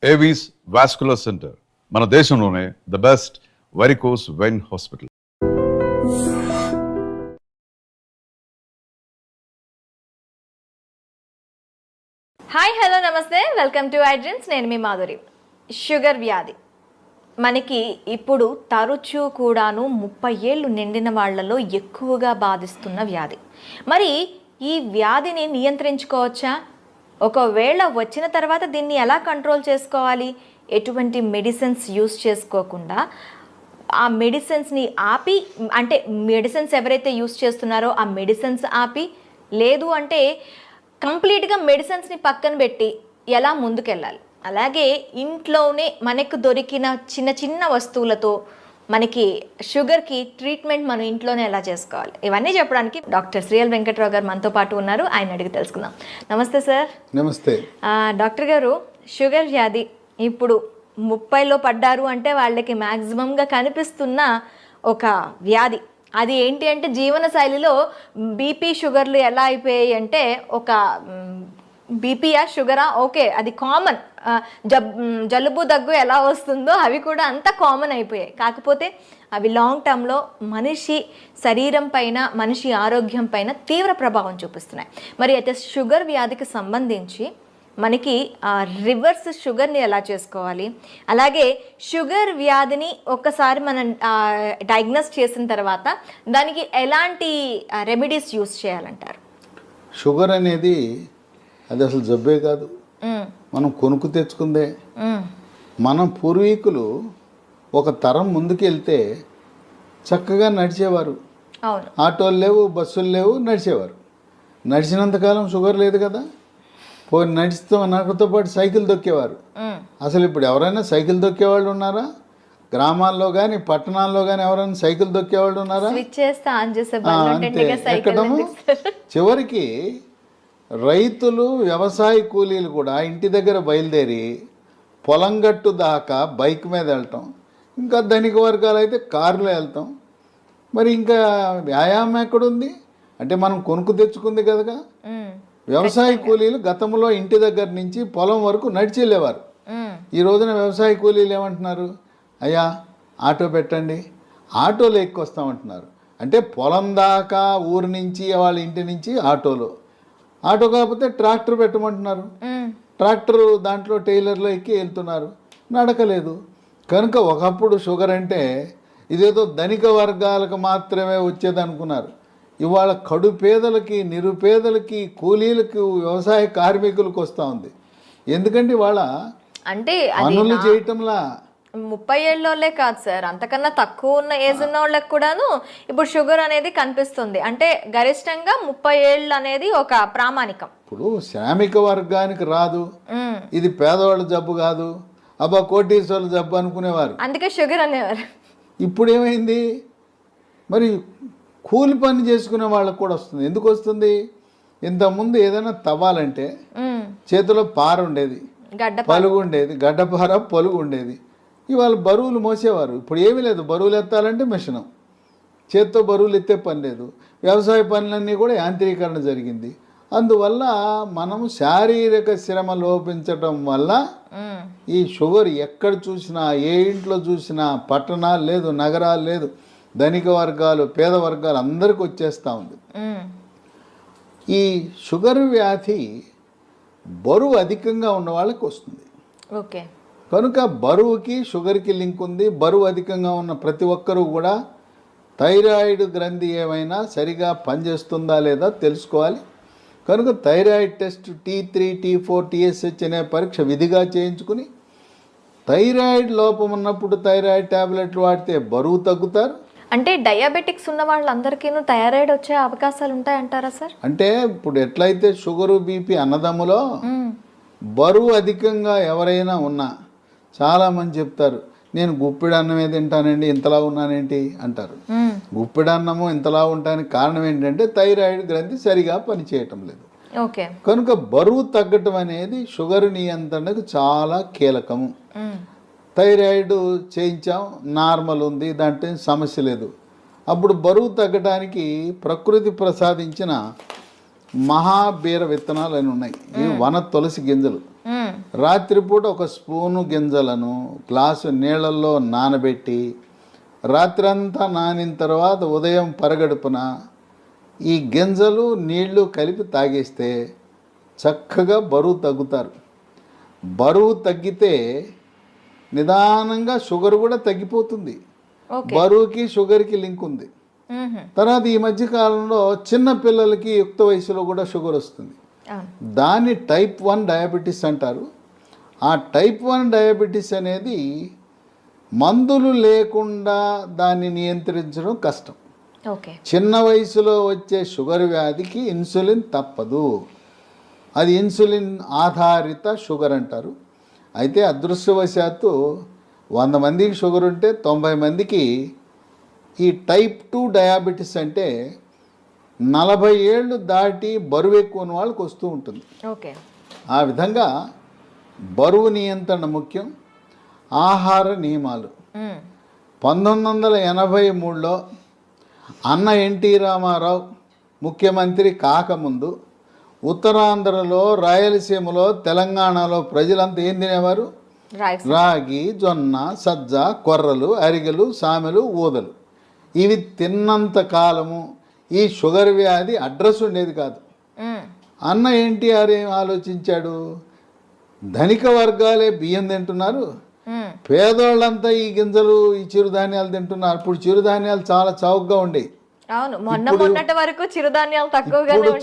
Avis vascular centre మన దేశంలోనే the best varicose vein hospital. Hi hello నమస్తే, welcome to iDreams. నేను మీ మాధురి. షుగర్ వ్యాధి మనకి ఇప్పుడు తరచూ కూడాను 30 ఏళ్ళు నిండిన వాళ్ళలో ఎక్కువగా బాధిస్తున్న వ్యాధి. మరి ఈ వ్యాధిని నియంత్రించుకోవచ్చా? ఒకవేళ వచ్చిన తర్వాత దీన్ని ఎలా కంట్రోల్ చేసుకోవాలి? ఎటువంటి మెడిసిన్స్ యూస్ చేసుకోకుండా ఆ మెడిసిన్స్ని ఆపి, అంటే మెడిసిన్స్ ఎవరైతే యూస్ చేస్తున్నారో ఆ మెడిసిన్స్ ఆపి, లేదు అంటే కంప్లీట్గా మెడిసిన్స్ని పక్కన పెట్టి ఎలా ముందుకెళ్ళాలి? అలాగే ఇంట్లోనే మనకు దొరికిన చిన్న చిన్న వస్తువులతో మనకి షుగర్కి ట్రీట్మెంట్ మనం ఇంట్లోనే ఎలా చేసుకోవాలి, ఇవన్నీ చెప్పడానికి డాక్టర్ శ్రీఎల్ వెంకట్రావు గారు మనతో పాటు ఉన్నారు. ఆయన అడిగి తెలుసుకుందాం. నమస్తే సార్. నమస్తే డాక్టర్ గారు, షుగర్ వ్యాధి ఇప్పుడు 30లో పడ్డారు అంటే వాళ్ళకి మ్యాక్సిమంగా కనిపిస్తున్న ఒక వ్యాధి. అది ఏంటి అంటే జీవన శైలిలో బీపీ షుగర్లు ఎలా అయిపోయాయి అంటే, ఒక బీపీయా షుగరా ఓకే అది కామన్, జలుబు దగ్గు ఎలా వస్తుందో అవి కూడా అంత కామన్ అయిపోయాయి. కాకపోతే అవి లాంగ్ టర్మ్లో మనిషి శరీరం పైన, మనిషి ఆరోగ్యం పైన తీవ్ర ప్రభావం చూపిస్తున్నాయి. మరి అయితే షుగర్ వ్యాధికి సంబంధించి మనకి రివర్స్ షుగర్ని ఎలా చేసుకోవాలి, అలాగే షుగర్ వ్యాధిని ఒక్కసారి మనం డయాగ్నోస్ చేసిన తర్వాత దానికి ఎలాంటి రెమెడీస్ యూస్ చేయాలంటారు? షుగర్ అనేది అది అసలు జబ్బే కాదు, మనం కొనుక్కు తెచ్చుకుందే. మన పూర్వీకులు ఒక తరం ముందుకెళ్తే చక్కగా నడిచేవారు. ఆటోలు లేవు, బస్సులు లేవు, నడిచేవారు. నడిచినంతకాలం షుగర్ లేదు కదా. పోయి నడితో పాటు సైకిల్ దొక్కేవారు. అసలు ఇప్పుడు ఎవరైనా సైకిల్ దొక్కేవాళ్ళు ఉన్నారా? గ్రామాల్లో కానీ పట్టణాల్లో కానీ ఎవరైనా సైకిల్ దొక్కేవాళ్ళు ఉన్నారా? అంతే ఎక్కడము. చివరికి రైతులు, వ్యవసాయ కూలీలు కూడా ఇంటి దగ్గర బయలుదేరి పొలం గట్టు దాకా బైక్ మీద వెళ్ళటం, ఇంకా ధనిక వర్గాలు అయితే కారులో వెళ్తాం. మరి ఇంకా వ్యాయామం ఎక్కడుంది అంటే మనం కొనుక్కు తెచ్చుకుంది కదా. వ్యవసాయ కూలీలు గతంలో ఇంటి దగ్గర నుంచి పొలం వరకు నడిచి వెళ్ళేవారు. ఈ రోజున వ్యవసాయ కూలీలు ఏమంటున్నారు? అయ్యా ఆటో పెట్టండి, ఆటోలో ఎక్కువస్తామంటున్నారు. అంటే పొలం దాకా ఊరి నుంచి వాళ్ళ ఇంటి నుంచి ఆటోలో, ఆటో కాకపోతే ట్రాక్టర్ పెట్టమంటున్నారు. ట్రాక్టర్ దాంట్లో టైలర్లో ఎక్కి వెళ్తున్నారు, నడకలేదు. కనుక ఒకప్పుడు షుగర్ అంటే ఇదేదో ధనిక వర్గాలకు మాత్రమే వచ్చేది అనుకున్నారు. ఇవాళ కడు పేదలకి, నిరుపేదలకి, కూలీలకు, వ్యవసాయ కార్మికులకు వస్తూ ఉంది. ఎందుకంటే ఇవాళ అంటే పనులు చేయటంలా 30 ఏళ్ళోళ్ళే కాదు సార్, అంతకన్నా తక్కువ ఉన్న ఏజ్ ఉన్న వాళ్ళకి కూడాను ఇప్పుడు షుగర్ అనేది కనిపిస్తుంది. అంటే గరిష్టంగా 30 ఏళ్ళు అనేది ఒక ప్రామాణికం. ఇప్పుడు శ్రామిక వర్గానికి రాదు, ఇది పేదవాళ్ళ జబ్బు కాదు, అబ్బా కోటీశ్వర్ల జబ్బు అనుకునేవారు, అందుకే షుగర్ అనేవారు. ఇప్పుడు ఏమైంది? మరి కూలి పని చేసుకునే వాళ్ళకు కూడా వస్తుంది. ఎందుకు వస్తుంది? ఇంతకుముందు ఏదైనా తవ్వాలంటే చేతిలో పార ఉండేది, పలుగు ఉండేది, గడ్డపార పలుగు ఉండేది. ఇవాళ బరువులు మోసేవారు. ఇప్పుడు ఏమీ లేదు, బరువులు ఎత్తాలంటే మిషను, చేత్తో బరువులు ఎత్తే పని లేదు. వ్యవసాయ పనులన్నీ కూడా యాంత్రీకరణ జరిగింది. అందువల్ల మనము శారీరక శ్రమ లోపించటం వల్ల ఈ షుగర్ ఎక్కడ చూసినా, ఏ ఇంట్లో చూసినా, పట్టణాలు లేదు, నగరాలు లేదు, ధనిక వర్గాలు, పేద వర్గాలు అందరికి వచ్చేస్తూ ఉంది. ఈ షుగర్ వ్యాధి బరువు అధికంగా ఉన్న వాళ్ళకి వస్తుంది. ఓకే. కనుక బరువుకి షుగర్కి లింక్ ఉంది. బరువు అధికంగా ఉన్న ప్రతి ఒక్కరూ కూడా థైరాయిడ్ గ్రంథి ఏమైనా సరిగా పనిచేస్తుందా లేదా తెలుసుకోవాలి. కనుక thyroid test T3, T4, TSH అనే పరీక్ష విధిగా చేయించుకుని, థైరాయిడ్ లోపం ఉన్నప్పుడు థైరాయిడ్ ట్యాబ్లెట్లు వాడితే బరువు తగ్గుతారు. అంటే డయాబెటిక్స్ ఉన్న వాళ్ళందరికీ థైరాయిడ్ వచ్చే అవకాశాలు ఉంటాయంటారా సార్? అంటే ఇప్పుడు ఎట్లయితే షుగరు, బీపీ అన్నదమ్ములో బరువు అధికంగా ఎవరైనా ఉన్నా చాలామంది చెప్తారు, నేను గుప్పిడి అన్నమే తింటానండి, ఇంతలా ఉన్నానేంటి అంటారు. గుప్పిడి అన్నము ఇంతలా ఉండడానికి కారణం ఏంటంటే థైరాయిడ్ గ్రంథి సరిగా పనిచేయటం లేదు. కనుక బరువు తగ్గటం అనేది షుగర్ నియంత్రణకు చాలా కీలకము. థైరాయిడ్ చేయించాం, నార్మల్ ఉంది, దాంట్లో సమస్య లేదు. అప్పుడు బరువు తగ్గడానికి ప్రకృతి ప్రసాదించిన మహాబీర విత్తనాలు అని ఉన్నాయి. ఈ వన తులసి గింజలు రాత్రిపూట ఒక స్పూను గింజలను గ్లాసు నీళ్ళల్లో నానబెట్టి రాత్రంతా నానిన తర్వాత ఉదయం పరగడుపున ఈ గింజలు నీళ్లు కలిపి తాగేస్తే చక్కగా బరువు తగ్గుతారు. బరువు తగ్గితే నిదానంగా షుగర్ కూడా తగ్గిపోతుంది. బరువుకి షుగర్కి లింక్ ఉంది. తర్వాత ఈ మధ్య కాలంలో చిన్న పిల్లలకి యుక్త వయసులో కూడా షుగర్ వస్తుంది. దాన్ని టైప్ 1 డయాబెటీస్ అంటారు. ఆ టైప్ 1 డయాబెటీస్ అనేది మందులు లేకుండా దాన్ని నియంత్రించడం కష్టం. చిన్న వయసులో వచ్చే షుగర్ వ్యాధికి ఇన్సులిన్ తప్పదు. అది ఇన్సులిన్ ఆధారిత షుగర్ అంటారు. అయితే అదృష్టవశాత్తు 100 మందికి షుగర్ ఉంటే 90 మందికి ఈ టైప్ 2 డయాబెటీస్ అంటే 40 ఏళ్ళు దాటి బరువు ఎక్కువ ఉన్న వాళ్ళకి వస్తూ ఉంటుంది. ఆ విధంగా బరువు నియంత్రణ ముఖ్యం. ఆహార నియమాలు 1983లో అన్న ఎన్టీ రామారావు ముఖ్యమంత్రి కాకముందు ఉత్తరాంధ్రలో, రాయలసీమలో, తెలంగాణలో ప్రజలంతా ఏం తినేవారు? రాగి, జొన్న, సజ్జ, కొర్రలు, అరిగెలు, సామెలు, ఊదలు. ఇవి తిన్నంత కాలము ఈ షుగర్ వ్యాధి అడ్రస్ ఉండేది కాదు. అన్న ఎన్టీఆర్ ఏం ఆలోచించాడు? ధనిక వర్గాలే బియ్యం తింటున్నారు, పేదోళ్ళంతా ఈ గింజలు, ఈ చిరుధాన్యాలు తింటున్నారు. ఇప్పుడు చిరుధాన్యాలు చాలా చౌకగా ఉండేవి.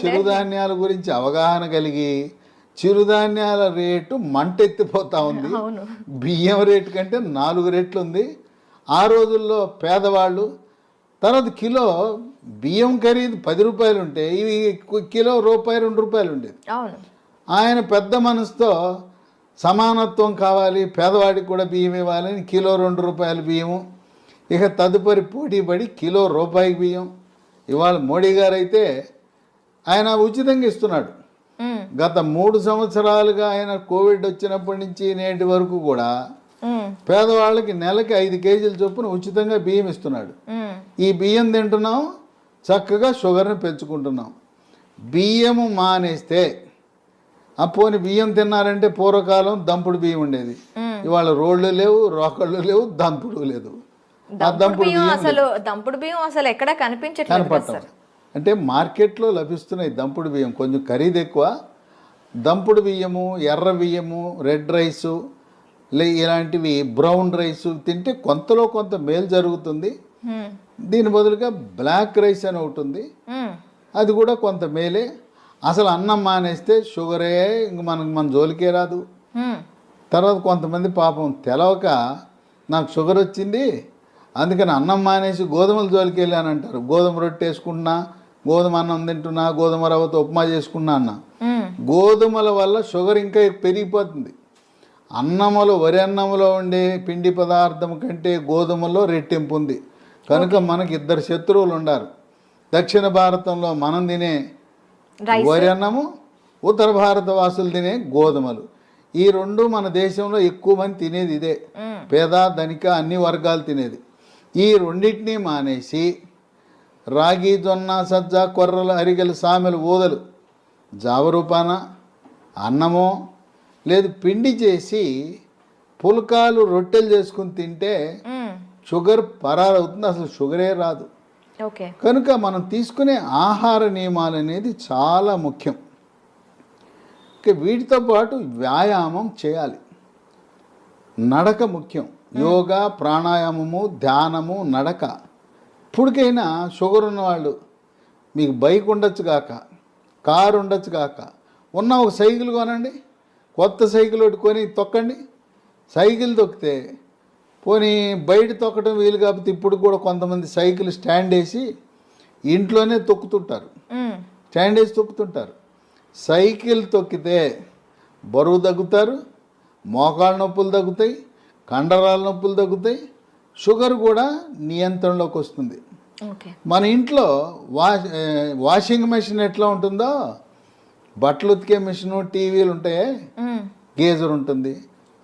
చిరుధాన్యాల గురించి అవగాహన కలిగి చిరుధాన్యాల రేటు మంటెత్తిపోతా ఉంది. బియ్యం రేటు కంటే 4 రెట్లు ఉంది. ఆ రోజుల్లో పేదవాళ్ళు తర్వాత కిలో బియ్యం ఖరీదు 10 రూపాయలు ఉంటే ఇవి కిలో రూపాయి 2 రూపాయలు ఉండేది. ఆయన పెద్ద మనసుతో సమానత్వం కావాలి, పేదవాడికి కూడా బియ్యం ఇవ్వాలని కిలో 2 రూపాయల బియ్యము. ఇక తదుపరి పోటీ పడి కిలో రూపాయికి బియ్యం. ఇవాళ మోడీ గారు అయితే ఆయన ఉచితంగా ఇస్తున్నాడు. గత 3 సంవత్సరాలుగా ఆయన కోవిడ్ వచ్చినప్పటి నుంచి నేటి వరకు కూడా పేదవాళ్ళకి నెలకి 5 కేజీల చొప్పున ఉచితంగా బియ్యం ఇస్తున్నాడు. ఈ బియ్యం తింటున్నాం, చక్కగా షుగర్ని పెంచుకుంటున్నాం. బియ్యము మానేస్తే పోని బియ్యం తిన్నారంటే పూర్వకాలం దంపుడు బియ్యం ఉండేది. ఇవాళ రోడ్లు లేవు, రోకళ్ళు లేవు, దంపుడు లేదు. దంపుడు బియ్యం అసలు ఎక్కడ కనిపించట్లేదు. అంటే మార్కెట్లో లభిస్తున్నాయి దంపుడు బియ్యం, కొంచెం ఖరీదు ఎక్కువ. దంపుడు బియ్యము, ఎర్ర బియ్యము, రెడ్ రైసు, ఇలాంటివి బ్రౌన్ రైసు తింటే కొంతలో కొంత మేలు జరుగుతుంది. దీని బదులుగా బ్లాక్ రైస్ అని ఒకటి ఉంది, అది కూడా కొంత మేలే. అసలు అన్నం మానేస్తే షుగరే ఇంక మన జోలికే రాదు. తర్వాత కొంతమంది పాపం తెలవక నాకు షుగర్ వచ్చింది అందుకని అన్నం మానేసి గోధుమల జోలికి వెళ్ళానంటారు. గోధుమ రొట్టె వేసుకుంటున్నా, గోధుమ అన్నం తింటున్నా, గోధుమ రవ్వతో ఉప్మా చేసుకున్నా అన్న. గోధుమల వల్ల షుగర్ ఇంకా పెరిగిపోతుంది. అన్నములో, వరి అన్నములో ఉండే పిండి పదార్థం కంటే గోధుమలో రెట్టింపు ఉంది. కనుక మనకి 2 శత్రువులు ఉండారు. దక్షిణ భారతంలో మనం తినే వరి అన్నము, ఉత్తర భారత వాసులు తినే గోధుమలు. ఈ 2 మన దేశంలో ఎక్కువ మంది తినేది ఇదే. పేద, ధనిక అన్ని వర్గాలు తినేది. ఈ రెండింటినీ మానేసి రాగి, జొన్న, సజ్జ, కొర్రలు, అరిగెలు, సామెలు, ఊదలు జావరూపాన అన్నమో లేదు పిండి చేసి పుల్కాలు, రొట్టెలు చేసుకుని తింటే షుగర్ పరారవుతుంది, అసలు షుగరే రాదు. కనుక మనం తీసుకునే ఆహార నియమాలు అనేది చాలా ముఖ్యం. వీటితో పాటు వ్యాయామం చేయాలి. నడక ముఖ్యం. యోగా, ప్రాణాయామము, ధ్యానము, నడక. ఇప్పటికైనా షుగర్ ఉన్నవాళ్ళు మీకు బైక్ ఉండొచ్చు కాక, కారు ఉండొచ్చు కాక, ఉన్న ఒక సైకిల్ కొనండి. కొత్త సైకిల్ ఒకటి కొని తొక్కండి. సైకిల్ తొక్కితే పోనీ బయట తొక్కడం వీలు కాకపోతే ఇప్పుడు కూడా కొంతమంది సైకిల్ స్టాండ్ వేసి ఇంట్లోనే తొక్కుతుంటారు. స్టాండ్ వేసి తొక్కుతుంటారు. సైకిల్ తొక్కితే బరువు తగ్గుతారు, మోకాళ్ళ నొప్పులు తగ్గుతాయి, కండరాల నొప్పులు తగ్గుతాయి, షుగర్ కూడా నియంత్రణలోకి వస్తుంది. మన ఇంట్లో వాషింగ్ మెషిన్ ఎట్లా ఉంటుందో, బట్టలు ఉతికే మెషిన్, టీవీలు ఉంటాయి, గేజర్ ఉంటుంది,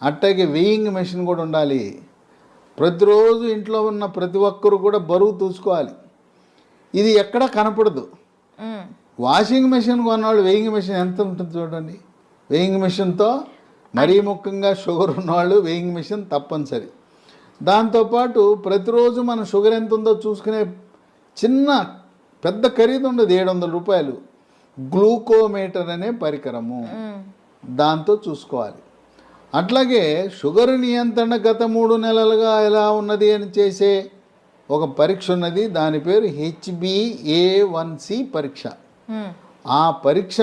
అట్టాగే వెయింగ్ మెషిన్ కూడా ఉండాలి. ప్రతిరోజు ఇంట్లో ఉన్న ప్రతి ఒక్కరు కూడా బరువు చూసుకోవాలి. ఇది ఎక్కడా కనపడదు. వాషింగ్ మెషిన్ కొన్నవాళ్ళు వెయింగ్ మెషిన్ ఎంత ఉంటుంది చూడండి. వెయింగ్ మెషిన్తో మరీ ముఖ్యంగా షుగర్ ఉన్నవాళ్ళు వెయింగ్ మిషన్ తప్పనిసరి. దాంతోపాటు ప్రతిరోజు మన షుగర్ ఎంత ఉందో చూసుకునే చిన్న పెద్ద ఖరీదు ఉండదు, 700 రూపాయలు, గ్లూకోమీటర్ అనే పరికరము, దాంతో చూసుకోవాలి. అట్లాగే షుగర్ నియంత్రణ గత 3 నెలలుగా ఎలా ఉన్నది అని చేసే ఒక పరీక్ష ఉన్నది, దాని పేరు HbA1c పరీక్ష. ఆ పరీక్ష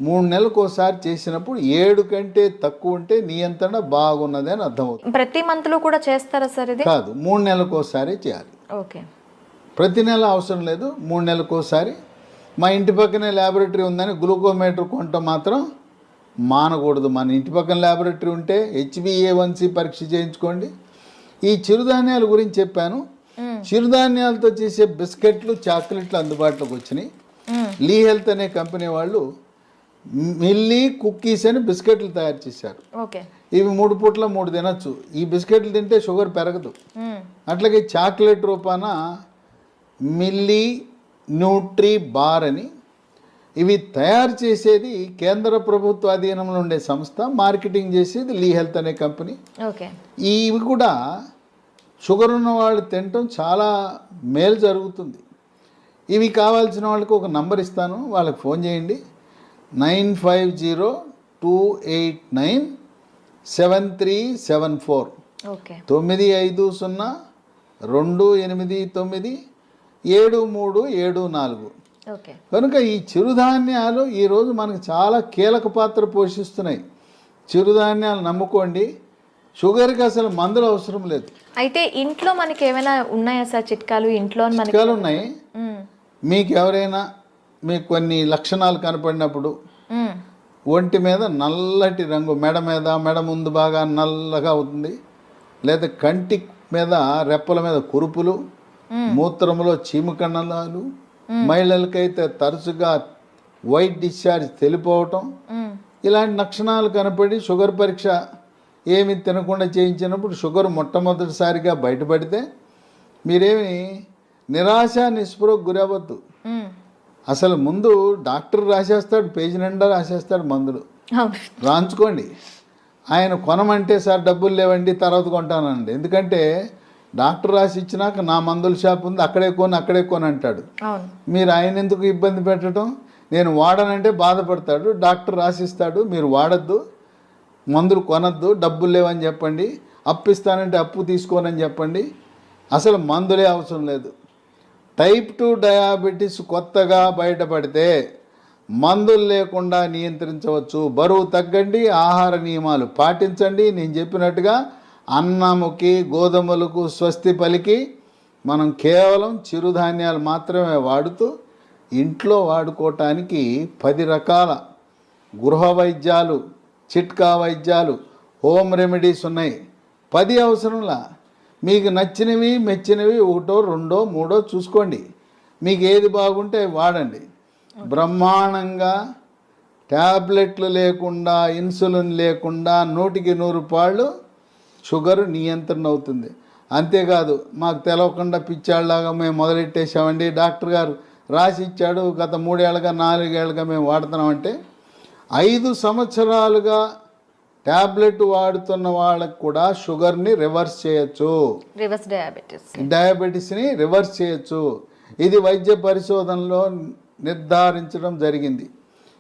3 నెలలకు ఒకసారి చేసినప్పుడు 7 కంటే తక్కువ ఉంటే నియంత్రణ బాగున్నది అని అర్థమవుతుంది. ప్రతి మంత్లో కూడా చేస్తారా సార్ ఇది? కాదు, 3 నెలలకు ఒకసారి చేయాలి. ఓకే, ప్రతి నెల అవసరం లేదు, 3 నెలలకు ఒకసారి. మా ఇంటి పక్కనే ల్యాబొరేటరీ ఉందని గ్లూకోమీటర్ కొంట మాత్రం మానకూడదు. మన ఇంటి పక్కన ల్యాబొరేటరీ ఉంటే HbA1c పరీక్ష చేయించుకోండి. ఈ చిరుధాన్యాల గురించి చెప్పాను. చిరుధాన్యాలతో చేసే బిస్కెట్లు, చాక్లెట్లు అందుబాటులోకి వచ్చినాయి. లీ హెల్త్ అనే కంపెనీ వాళ్ళు మిల్లీ కుక్కీస్ అని బిస్కెట్లు తయారు చేశారు. ఓకే, ఇవి 3 పూట్ల 3 తినచ్చు. ఈ బిస్కెట్లు తింటే షుగర్ పెరగదు. అట్లాగే చాక్లెట్ రూపాన మిల్లీ న్యూట్రీ బార్ అని, ఇవి తయారు చేసేది కేంద్ర ప్రభుత్వ అధీనంలో ఉండే సంస్థ, మార్కెటింగ్ చేసేది లీ హెల్త్ అనే కంపెనీ. ఓకే, ఇవి కూడా షుగర్ ఉన్న వాళ్ళు తినటం చాలా మేలు జరుగుతుంది. ఇవి కావాల్సిన వాళ్ళకి ఒక నంబర్ ఇస్తాను, వాళ్ళకి ఫోన్ చేయండి. 9502897374. ఓకే, 9502897374. ఓకే. కనుక ఈ చిరుధాన్యాలు ఈరోజు మనకు చాలా కీలక పాత్ర పోషిస్తున్నాయి. చిరుధాన్యాలు నమ్ముకోండి, షుగర్కి అసలు మందులు అవసరం లేదు. అయితే ఇంట్లో మనకి ఏమైనా ఉన్నాయా సార్ చిట్కాలు? ఇంట్లో చిట్కాలు ఉన్నాయి. మీకు ఎవరైనా మీకు కొన్ని లక్షణాలు కనపడినప్పుడు ఒంటి మీద నల్లటి రంగు, మెడ ముందు బాగా నల్లగా అవుతుంది, లేదా కంటి మీద రెప్పల మీద కురుపులు, మూత్రంలో చీమకణాలు, మహిళలకైతే తరచుగా వైట్ డిశ్చార్జ్ తెలిపోవటం, ఇలాంటి లక్షణాలు కనపడి షుగర్ పరీక్ష ఏమి తినకుండా చేయించినప్పుడు షుగర్ మొట్టమొదటిసారిగా బయటపడితే మీరేమి నిరాశ నిస్పృహకు గురవద్దు. అసలు ముందు డాక్టర్ రాసేస్తాడు, పేజీ నిండా రాసేస్తాడు మందులు, రాంచుకోండి. ఆయన కొనమంటే సార్ డబ్బులు లేవండి తర్వాత కొంటానండి, ఎందుకంటే డాక్టర్ రాసి ఇచ్చినాక నా మందుల షాప్ ఉంది అక్కడే కొని అంటాడు. మీరు ఆయన ఎందుకు ఇబ్బంది పెట్టడం? నేను వాడనంటే బాధపడతాడు, డాక్టర్ రాసిస్తాడు, మీరు వాడద్దు, మందులు కొనద్దు, డబ్బులు లేవని చెప్పండి, అప్పు ఇస్తానంటే అప్పు తీసుకోనని చెప్పండి. అసలు మందులే అవసరం లేదు. టైప్ 2 డయాబెటీస్ కొత్తగా బయటపడితే మందులు లేకుండా నియంత్రించవచ్చు. బరువు తగ్గండి, ఆహార నియమాలు పాటించండి. నేను చెప్పినట్టుగా అన్నముకి గోధుమలకు స్వస్తి పలికి మనం కేవలం చిరుధాన్యాలు మాత్రమే వాడుతూ ఇంట్లో వాడుకోవటానికి 10 రకాల గృహ వైద్యాలు, చిట్కా వైద్యాలు, హోమ్ రెమెడీస్ ఉన్నాయి. 10 అవసరంలా. మీకు నచ్చినవి మెచ్చినవి 1, 2, 3 చూసుకోండి. మీకు ఏది బాగుంటే వాడండి. బ్రహ్మాండంగా ట్యాబ్లెట్లు లేకుండా, ఇన్సులిన్ లేకుండా 100కి 100 పాళ్ళు షుగర్ నియంత్రణ అవుతుంది. అంతేకాదు మాకు తెలవకుండా పిచ్చాళ్ళలాగా మేము మొదలెట్టేసామండి, డాక్టర్ గారు రాసి ఇచ్చాడు, గత 3 ఏళ్ళుగా 4 ఏళ్ళుగా మేము వాడుతున్నామంటే 5 సంవత్సరాలుగా ట్యాబ్లెట్ వాడుతున్న వాళ్ళకు కూడా షుగర్ని రివర్స్ చేయొచ్చు, డయాబెటీస్ని రివర్స్ చేయొచ్చు. ఇది వైద్య పరిశోధనలో నిర్ధారించడం జరిగింది.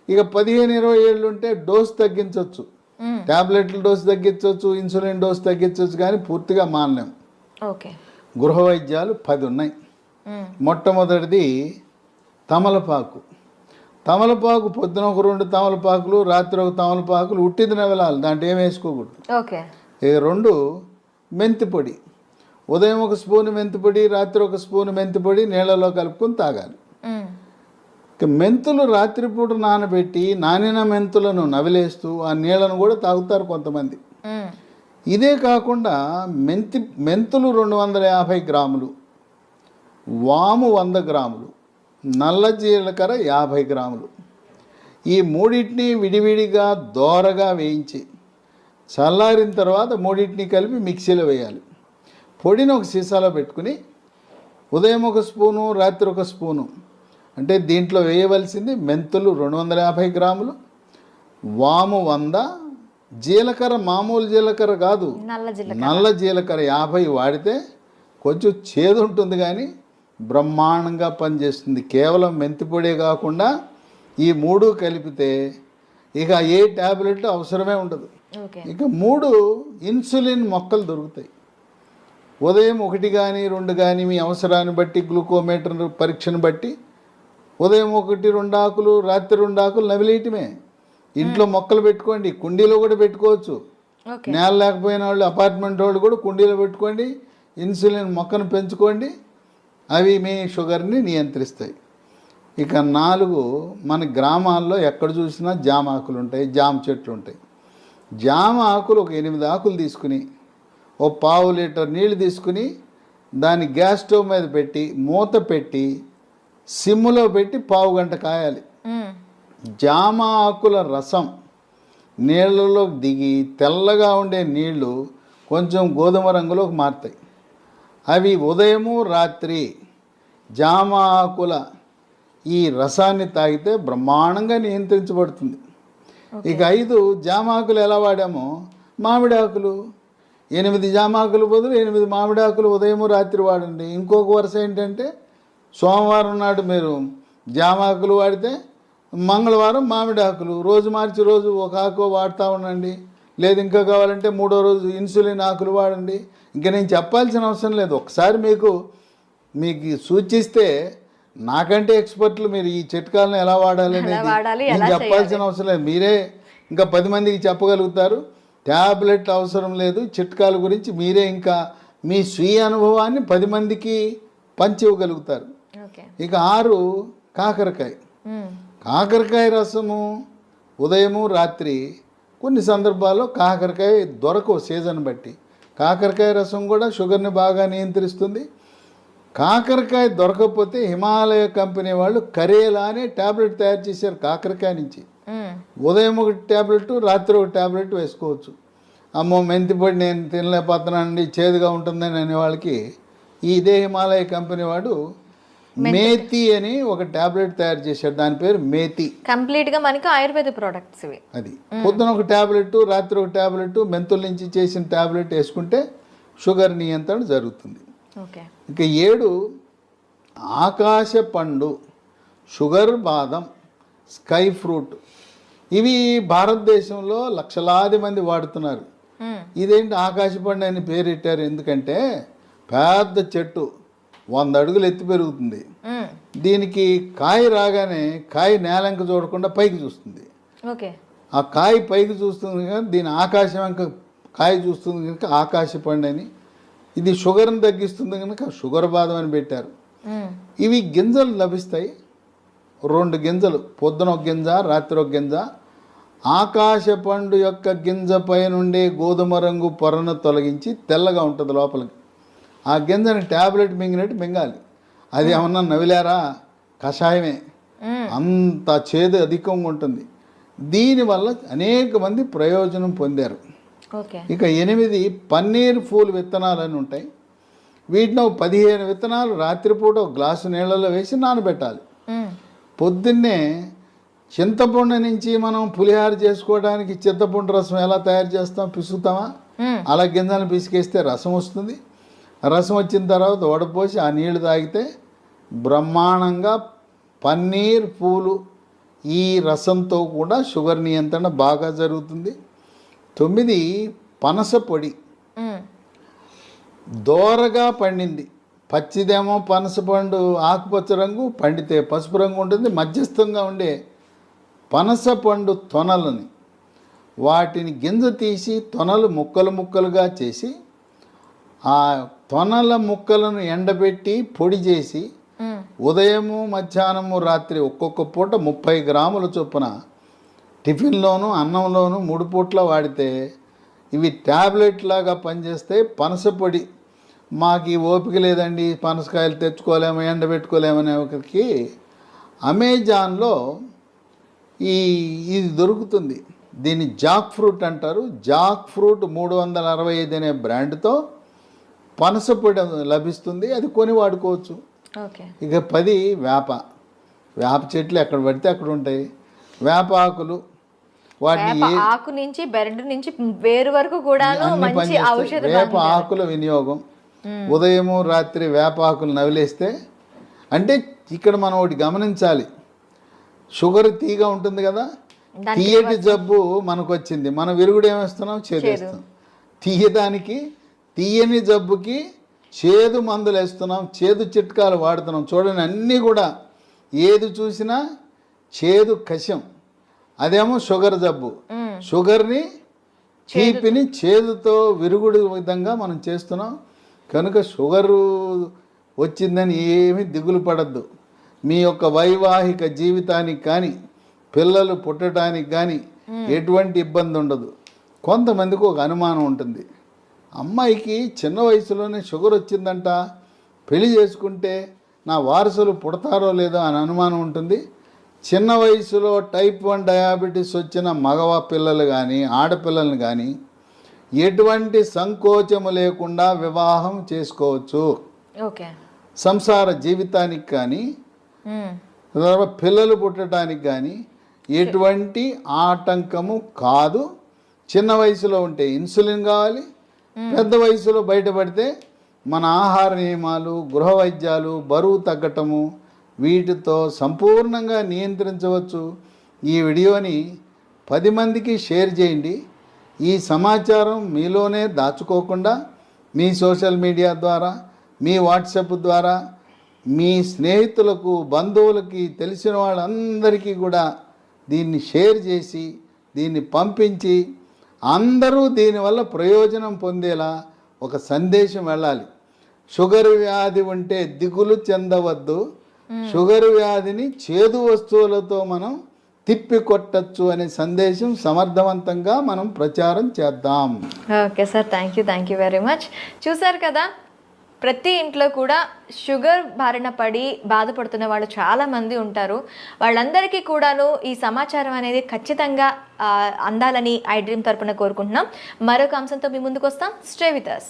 ఇక 15-20 ఏళ్ళు ఉంటే డోస్ తగ్గించవచ్చు, ట్యాబ్లెట్ల డోస్ తగ్గించవచ్చు, ఇన్సులిన్ డోస్ తగ్గించవచ్చు, కానీ పూర్తిగా మానలేం. గృహ వైద్యాలు 10 ఉన్నాయి. మొట్టమొదటిది తమలపాకు. తమలపాకు పొద్దున ఒక 2 తమలపాకులు, రాత్రి ఒక తమలపాకులు, ఉట్టిది నవలాలి, దాంట్లో ఏం వేసుకోకూడదు. ఇక 2 మెంతిపొడి. ఉదయం 1 స్పూను మెంతిపొడి, రాత్రి 1 స్పూను మెంతిపొడి నీళ్ళలో కలుపుకొని తాగాలి. ఇక మెంతులు రాత్రిపూట నానబెట్టి నానిన మెంతులను నవిలేస్తూ ఆ నీళ్ళను కూడా తాగుతారు కొంతమంది. ఇదే కాకుండా మెంతులు 250 గ్రాములు, వాము 100 గ్రాములు, నల్ల జీలకర్ర 50 గ్రాములు, ఈ మూడింటిని విడివిడిగా దోరగా వేయించి చల్లారిన తర్వాత మూడింటిని కలిపి మిక్సీలో వేయాలి. పొడిని ఒక సీసాలో పెట్టుకుని ఉదయం 1 స్పూను, రాత్రి 1 స్పూను, అంటే దీంట్లో వేయవలసింది మెంతులు 250 గ్రాములు, వాము 100, జీలకర్ర మామూలు జీలకర్ర కాదు, నల్ల జీలకర్ర. నల్ల జీలకర్ర 50 వాడితే కొంచెం చేదు ఉంటుంది కానీ బ్రహ్మాండంగా పనిచేస్తుంది. కేవలం మెంతిపొడే కాకుండా ఈ 3 కలిపితే ఇక ఏ ట్యాబ్లెట్ అవసరమే ఉండదు. ఓకే. ఇక 3 ఇన్సులిన్ మొక్కలు దొరుకుతాయి. ఉదయం 1 కానీ 2 కానీ మీ అవసరాన్ని బట్టి గ్లూకోమీటర్ పరీక్షను బట్టి ఉదయం 1, 2 ఆకులు, రాత్రి 2 ఆకులు నవిలేయటమే. ఇంట్లో మొక్కలు పెట్టుకోండి, కుండీలో కూడా పెట్టుకోవచ్చు. ఓకే. నేల లేకపోయిన వాళ్ళు, అపార్ట్మెంట్ వాళ్ళు కూడా కుండీలో పెట్టుకోండి, ఇన్సులిన్ మొక్కను పెంచుకోండి. అవి మీ షుగర్ని నియంత్రిస్తాయి. ఇక 4 మన గ్రామాల్లో ఎక్కడ చూసినా జామ ఆకులు ఉంటాయి, జామ చెట్లు ఉంటాయి. జామ ఆకులు ఒక 8 ఆకులు తీసుకుని ఓ 1/2 లీటర్ నీళ్ళు తీసుకుని దాన్ని గ్యాస్ స్టవ్ మీద పెట్టి మూత పెట్టి సిమ్లో పెట్టి 1/2 గంట కాయాలి. జామ ఆకుల రసం నీళ్ళలోకి దిగి తెల్లగా ఉండే నీళ్లు కొంచెం గోధుమ రంగులోకి మారుతాయి. అవి ఉదయము రాత్రి జామ ఆకుల ఈ రసాన్ని తాగితే బ్రహ్మాండంగా నియంత్రించబడుతుంది. ఇక 5 జామ ఆకులు ఎలా వాడామో మామిడి ఆకులు 8 జామ ఆకులు బదులు 8 మామిడి ఆకులు ఉదయము రాత్రి వాడండి. ఇంకొక వరుస ఏంటంటే సోమవారం నాడు మీరు జామ ఆకులు వాడితే మంగళవారం మామిడి ఆకులు, రోజు మార్చి రోజు ఒక ఆకు వాడుతూ ఉండండి. లేదు ఇంకా కావాలంటే 3వ రోజు ఇన్సులిన్ ఆకులు వాడండి. ఇంకా నేను చెప్పాల్సిన అవసరం లేదు. ఒకసారి మీకు సూచిస్తే నాకంటే ఎక్స్పర్ట్లు మీరు ఈ చిట్కాలను ఎలా వాడాలి అనేది నేను చెప్పాల్సిన అవసరం లేదు. మీరే ఇంకా 10 మందికి చెప్పగలుగుతారు. ట్యాబ్లెట్ అవసరం లేదు. చిట్కాల గురించి మీరే ఇంకా మీ స్వీయ అనుభవాన్ని 10 మందికి పంచి ఇవ్వగలుగుతారు. ఇక 6 కాకరకాయ. కాకరకాయ రసము ఉదయము రాత్రి కొన్ని సందర్భాల్లో కాకరకాయ దొరకవు సీజన్ బట్టి. కాకరకాయ రసం కూడా షుగర్ని బాగా నియంత్రిస్తుంది. కాకరకాయ దొరకకపోతే హిమాలయ కంపెనీ వాళ్ళు కరేలా అనే ట్యాబ్లెట్ తయారు చేశారు కాకరకాయ నుంచి. ఉదయం 1 ట్యాబ్లెట్, రాత్రి 1 ట్యాబ్లెట్ వేసుకోవచ్చు. అమ్మో మెంతిపొడి నేను తినలేకపోతున్నానండి, చేదుగా ఉంటుందని అనే వాళ్ళకి ఇదే హిమాలయ కంపెనీ వాడు మేతి అని ఒక ట్యాబ్లెట్ తయారు చేశాడు. దాని పేరు మేతి. కంప్లీట్గా మనకి ఆయుర్వేద ప్రొడక్ట్స్ ఇవి. అది పొద్దున 1 ట్యాబ్లెట్, రాత్రి 1 ట్యాబ్లెట్, మెంతుల నుంచి చేసిన ట్యాబ్లెట్ వేసుకుంటే షుగర్ నియంత్రణ జరుగుతుంది. ఇక 7 ఆకాశ పండు, షుగర్ బాదం, స్కై ఫ్రూట్. ఇవి భారతదేశంలో లక్షలాది మంది వాడుతున్నారు. ఇదేంటి ఆకాశ పండు అని పేరెట్టారు ఎందుకంటే పెద్ద చెట్టు 100 అడుగులు ఎత్తి పెరుగుతుంది. దీనికి కాయ రాగానే కాయ నేలంక చూడకుండా పైకి చూస్తుంది. ఆ కాయ పైకి చూస్తుంది కనుక దీని ఆకాశం అంక కాయ చూస్తుంది కనుక ఆకాశ పండు అని. ఇది షుగర్ని తగ్గిస్తుంది కనుక షుగర్ బాదం అని పెట్టారు. ఇవి గింజలు లభిస్తాయి. 2 గింజలు, పొద్దున 1 గింజ, రాత్రి 1 గింజ. ఆకాశ పండు యొక్క గింజ పై నుండి గోధుమ రంగు పొరను తొలగించి తెల్లగా ఉంటుంది లోపలికి. ఆ గింజని ట్యాబ్లెట్ మింగినట్టు మింగాలి. అది ఏమన్నా నవిలారా, కషాయమే. అంత చేదు అధికంగా ఉంటుంది. దీనివల్ల అనేక మంది ప్రయోజనం పొందారు. ఇక 8 పన్నీర్ పూలు విత్తనాలు అని ఉంటాయి. వీటిని 15 విత్తనాలు రాత్రిపూట 1 గ్లాసు నీళ్ళలో వేసి నానబెట్టాలి. పొద్దున్నే చింతపండు నుంచి మనం పులిహార చేసుకోవడానికి చింతపండు రసం ఎలా తయారు చేస్తాం, పిసుకుతామా? అలా గింజలను పిసికేస్తే రసం వస్తుంది. రసం వచ్చిన తర్వాత వడపోసి ఆ నీళ్లు తాగితే బ్రహ్మాండంగా పన్నీర్ పూలు ఈ రసంతో కూడా షుగర్ నియంత్రణ బాగా జరుగుతుంది. 9 పనస పొడి. దోరగా పండింది, పచ్చిదేమో పనస పండు ఆకుపచ్చ రంగు, పండితే పసుపు రంగు ఉంటుంది. మధ్యస్థంగా ఉండే పనస పండు తొనలని వాటిని గింజ తీసి తొనలు ముక్కలు ముక్కలుగా చేసి ఆ తొనల ముక్కలను ఎండబెట్టి పొడి చేసి ఉదయము మధ్యాహ్నము రాత్రి ఒక్కొక్క పూట 30 గ్రాముల చొప్పున టిఫిన్లోను అన్నంలోను 3 పూట్ల వాడితే ఇవి ట్యాబ్లెట్ లాగా పనిచేస్తే పనస పొడి. మాకు ఓపిక లేదండి, పనసకాయలు తెచ్చుకోలేము, ఎండబెట్టుకోలేమనే ఒకరికి అమెజాన్లో ఇది దొరుకుతుంది. దీన్ని జాక్ ఫ్రూట్ అంటారు. జాక్ ఫ్రూట్ 365 అనే బ్రాండ్తో పనస పొడి లభిస్తుంది. అది కొని వాడుకోవచ్చు. ఇక 10 వేప చెట్లు ఎక్కడ పడితే అక్కడ ఉంటాయి. వేప ఆకులు వాటిని వేప ఆకు నుంచి బెరడు నుంచి వేరు వరకు కూడాను అన్ని మంచి పనిచేస్తాయి. ఔషధ వేప ఆకుల వినియోగం, ఉదయము రాత్రి వేప ఆకులు నవిలేస్తే, అంటే ఇక్కడ మనం ఒకటి గమనించాలి, షుగర్ తీగా ఉంటుంది కదా, తీయటి జబ్బు మనకు వచ్చింది, మనం విరుగుడు ఏమేస్తున్నాం, చేదేస్తాం. తీయదానికి, తీయని జబ్బుకి చేదు మందులు వేస్తున్నాం, చేదు చిట్కాలు వాడుతున్నాం. చూడండి, అన్నీ కూడా ఏది చూసినా చేదు కషం. అదేమో షుగర్ జబ్బు, షుగర్ని తీపిని చేదుతో విరుగుడు విధంగా మనం చేస్తున్నాం. కనుక షుగరు వచ్చిందని ఏమీ దిగులు పడద్దు. మీ యొక్క వైవాహిక జీవితానికి కానీ పిల్లలు పుట్టడానికి కానీ ఎటువంటి ఇబ్బంది ఉండదు. కొంతమందికి ఒక అనుమానం ఉంటుంది, అమ్మాయికి చిన్న వయసులోనే షుగర్ వచ్చిందంట, పెళ్లి చేసుకుంటే నా వారసులు పుడతారో లేదో అని అనుమానం ఉంటుంది. చిన్న వయసులో టైప్ 1 డయాబెటీస్ వచ్చిన మగవా పిల్లలు కానీ ఆడపిల్లలను కానీ ఎటువంటి సంకోచము లేకుండా వివాహం చేసుకోవచ్చు. ఓకే, సంసార జీవితానికి కానీ పిల్లలు పుట్టడానికి కానీ ఎటువంటి ఆటంకము కాదు. చిన్న వయసులో ఉంటే ఇన్సులిన్ కావాలి, పెద్ద వయసులో బయటపడితే మన ఆహార నియమాలు, గృహ వైద్యాలు, బరువు తగ్గటము, వీటితో సంపూర్ణంగా నియంత్రించవచ్చు. ఈ వీడియోని 10 మందికి షేర్ చేయండి. ఈ సమాచారం మీలోనే దాచుకోకుండా మీ సోషల్ మీడియా ద్వారా, మీ వాట్సాప్ ద్వారా, మీ స్నేహితులకు, బంధువులకి, తెలిసిన వాళ్ళందరికీ కూడా దీన్ని షేర్ చేసి, దీన్ని పంపించి, అందరూ దీనివల్ల ప్రయోజనం పొందేలా ఒక సందేశం వెళ్ళాలి. షుగర్ వ్యాధి ఉంటే దిగులు చెందవద్దు, షుగర్ వ్యాధిని చేదు వస్తువులతో మనం తిప్పి కొట్టచ్చు అనే సందేశం సమర్థవంతంగా మనం ప్రచారం చేద్దాం. Okay sir, thank you very much. చూసారు కదా, ప్రతి ఇంట్లో కూడా షుగర్ బారిన పడి బాధపడుతున్న వాళ్ళు చాలామంది ఉంటారు. వాళ్ళందరికీ కూడాను ఈ సమాచారం అనేది ఖచ్చితంగా అందాలని ఐ డ్రీమ్ తరపున కోరుకుంటున్నాం. మరొక అంశంతో మీ ముందుకు వస్తాం. Stay with us.